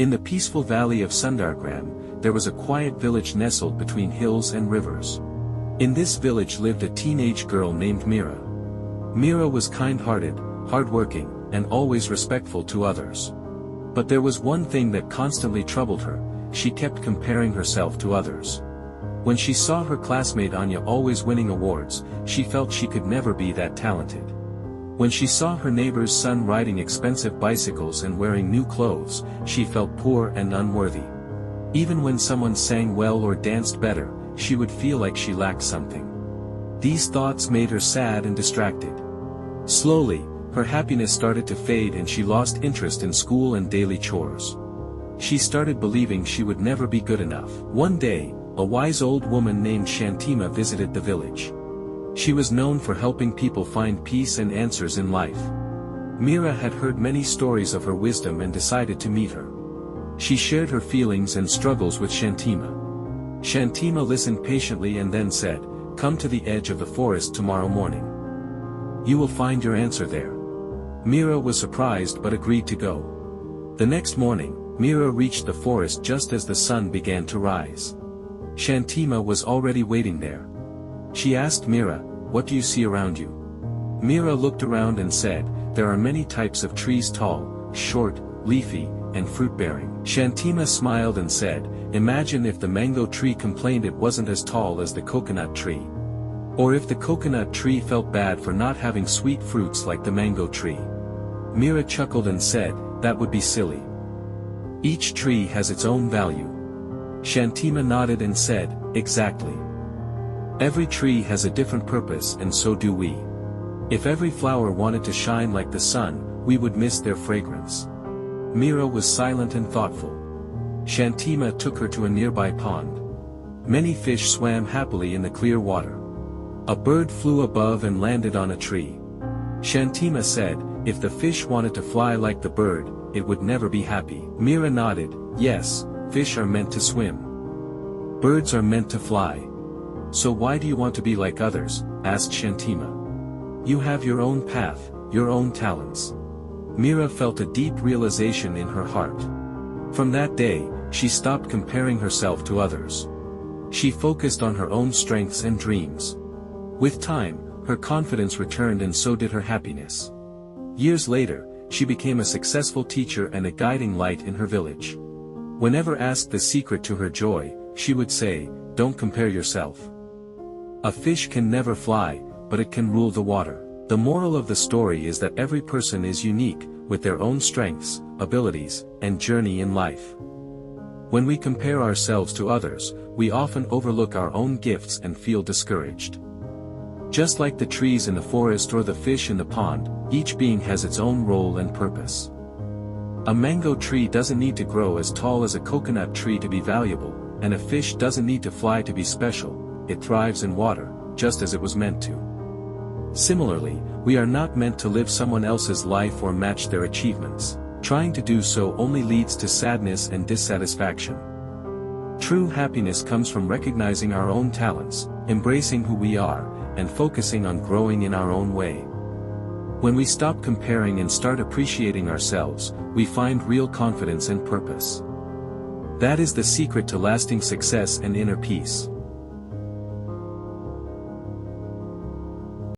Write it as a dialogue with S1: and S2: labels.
S1: In the peaceful valley of Sundargram, there was a quiet village nestled between hills and rivers. In this village lived a teenage girl named Meera. Meera was kind-hearted, hard-working, and always respectful to others. But there was one thing that constantly troubled her: she kept comparing herself to others. When she saw her classmate Anya always winning awards, she felt she could never be that talented. When she saw her neighbor's son riding expensive bicycles and wearing new clothes, she felt poor and unworthy. Even when someone sang well or danced better, she would feel like she lacked something. These thoughts made her sad and distracted. Slowly, her happiness started to fade and she lost interest in school and daily chores. She started believing she would never be good enough. One day, a wise old woman named Shantima visited the village. She was known for helping people find peace and answers in life. Meera had heard many stories of her wisdom and decided to meet her. She shared her feelings and struggles with Shantima. Shantima listened patiently and then said, "Come to the edge of the forest tomorrow morning. You will find your answer there." Meera was surprised but agreed to go. The next morning, Meera reached the forest just as the sun began to rise. Shantima was already waiting there. She asked Meera, "What do you see around you?" Meera looked around and said, "There are many types of trees: tall, short, leafy, and fruit-bearing." Shantima smiled and said, "Imagine if the mango tree complained it wasn't as tall as the coconut tree. Or if the coconut tree felt bad for not having sweet fruits like the mango tree." Meera chuckled and said, "That would be silly. Each tree has its own value." Shantima nodded and said, "Exactly. Every tree has a different purpose and so do we. If every flower wanted to shine like the sun, we would miss their fragrance." Meera was silent and thoughtful. Shantima took her to a nearby pond. Many fish swam happily in the clear water. A bird flew above and landed on a tree. Shantima said, "If the fish wanted to fly like the bird, it would never be happy." Meera nodded, "Yes, fish are meant to swim. Birds are meant to fly. So why do you want to be like others?" asked Shantima. "You have your own path, your own talents." Meera felt a deep realization in her heart. From that day, she stopped comparing herself to others. She focused on her own strengths and dreams. With time, her confidence returned and so did her happiness. Years later, she became a successful teacher and a guiding light in her village. Whenever asked the secret to her joy, she would say, "Don't compare yourself. A fish can never fly, but it can rule the water." The moral of the story is that every person is unique, with their own strengths, abilities, and journey in life. When we compare ourselves to others, we often overlook our own gifts and feel discouraged. Just like the trees in the forest or the fish in the pond, each being has its own role and purpose. A mango tree doesn't need to grow as tall as a coconut tree to be valuable, and a fish doesn't need to fly to be special. It thrives in water, just as it was meant to. Similarly, we are not meant to live someone else's life or match their achievements. Trying to do so only leads to sadness and dissatisfaction. True happiness comes from recognizing our own talents, embracing who we are, and focusing on growing in our own way. When we stop comparing and start appreciating ourselves, we find real confidence and purpose. That is the secret to lasting success and inner peace.